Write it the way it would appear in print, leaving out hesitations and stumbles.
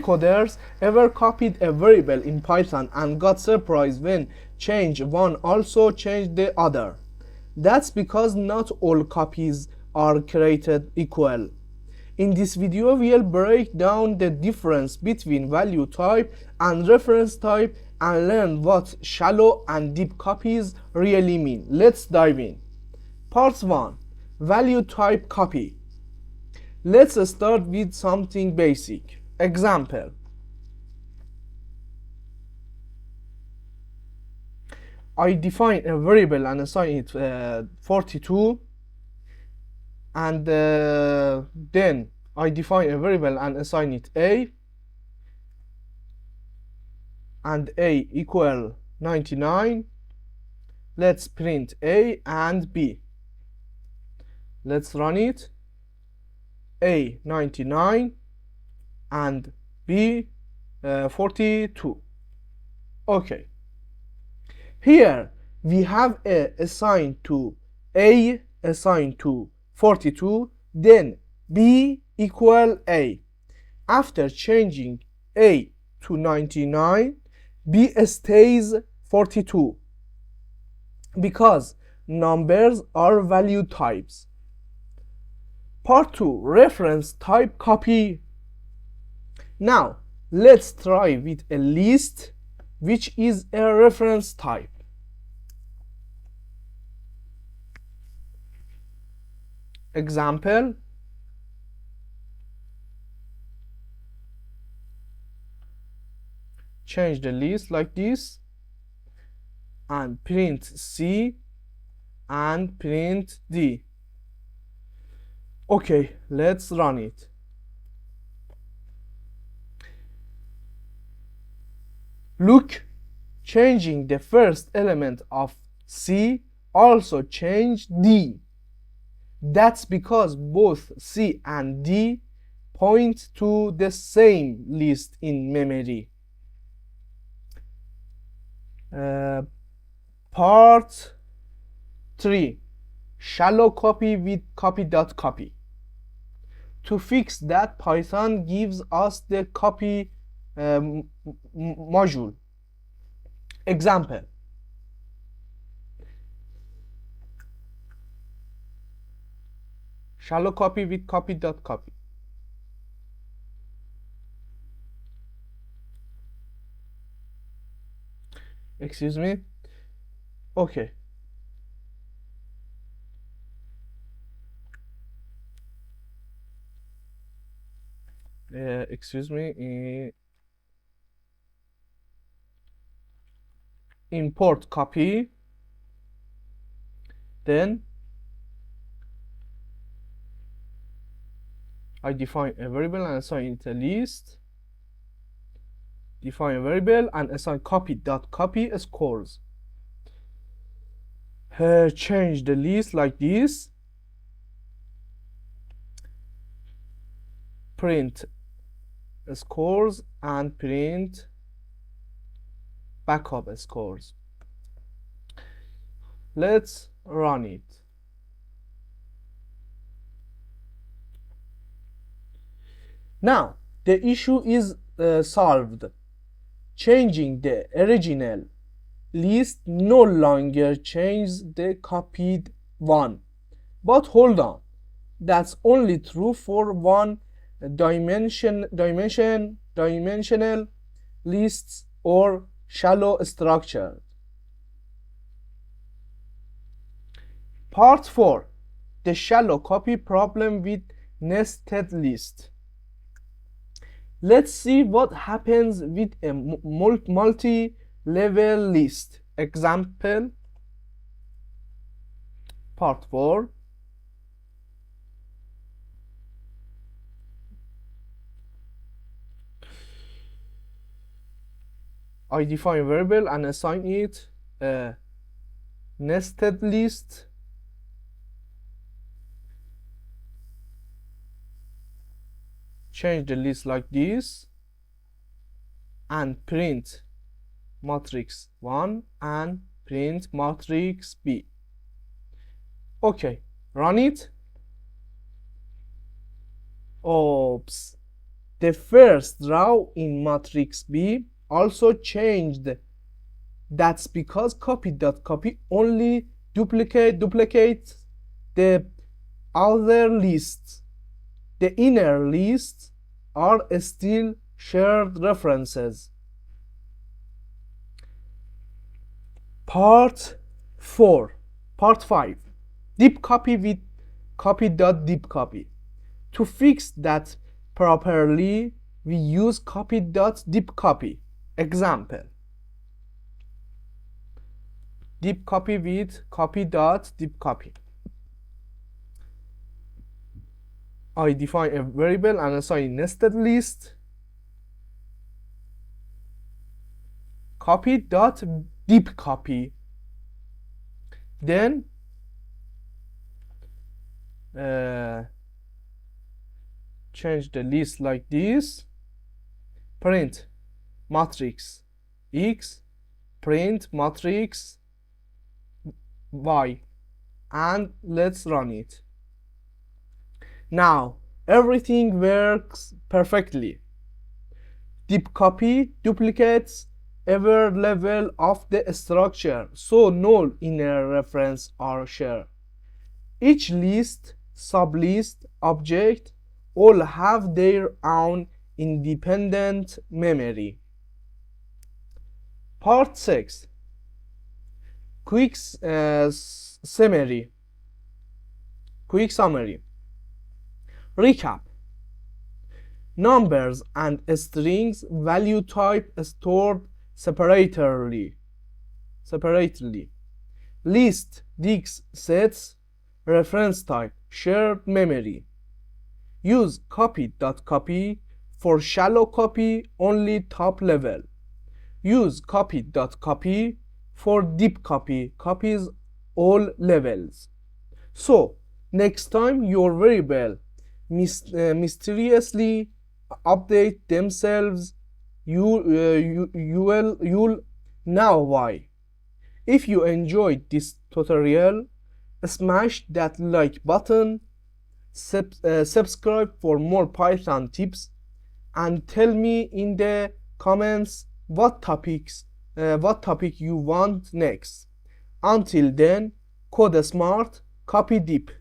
coders ever copied a variable in Python and got surprised when change one also changed the other? That's because not all copies are created equal. In this video, we'll break down the difference between value type and reference type and learn what shallow and deep copies really mean. Let's dive in. Part 1. Value type copy. Let's start with something basic. Example. I define a variable and assign it 42, and then I define a variable and assign it a, and a equal 99. Let's print a and b. Let's run it. A 99 and b 42. Okay, here we have a assigned to a assigned to 42, then b equal a. After changing a to 99, b stays 42 because numbers are value types. Part 2. Reference type copy. Now let's try with a list, which is a reference type. Example. Change the list like this and print C and print D. Okay, let's run it. Look, changing the first element of C also changed D. That's because both C and D point to the same list in memory. Part 3. Shallow copy with copy.copy. To fix that, Python gives us the copy module. Example. Shallow copy with copy.copy. Excuse me. Okay. Excuse me. Import copy. Then I define a variable and assign it a list. Define a variable and assign copy.copy scores. Change the list like this. Print scores and print backup scores. Let's run it. Now the issue is solved. Changing the original list no longer changes the copied one. But hold on, that's only true for one dimensional lists or shallow structure. Part 4. The shallow copy problem with nested list. Let's see what happens with a multi-level list. Example. Part 4. I define a variable and assign it a nested list. Change the list like this and print matrix 1 and print matrix B. Okay, run it. Oops, The first row in matrix B also changed. That's because copy.copy only duplicates the outer lists. The inner lists are still shared references. Part 5. Deep copy with copy.deepcopy. To fix that properly, we use copy.deepcopy. Example. Deep copy with copy.deepcopy. I define a variable and assign nested list. Copy.deepcopy. Then change the list like this. Print matrix X, print matrix Y, and let's run it. Now everything works perfectly. Deep copy duplicates every level of the structure, so no inner reference are shared. Each list, sublist, object all have their own independent memory. Part 6. Quick summary. Recap. Numbers and strings value type stored separately. List, digs, sets, reference type, shared memory. Use copy.copy for shallow copy, only top level. Use copy.copy for deep copy, copies all levels. So next time your variable mysteriously update themselves, you'll know why. If you enjoyed this tutorial, smash that like button, subscribe for more Python tips, and tell me in the comments what topic you want next. Until then, code smart, copy deep.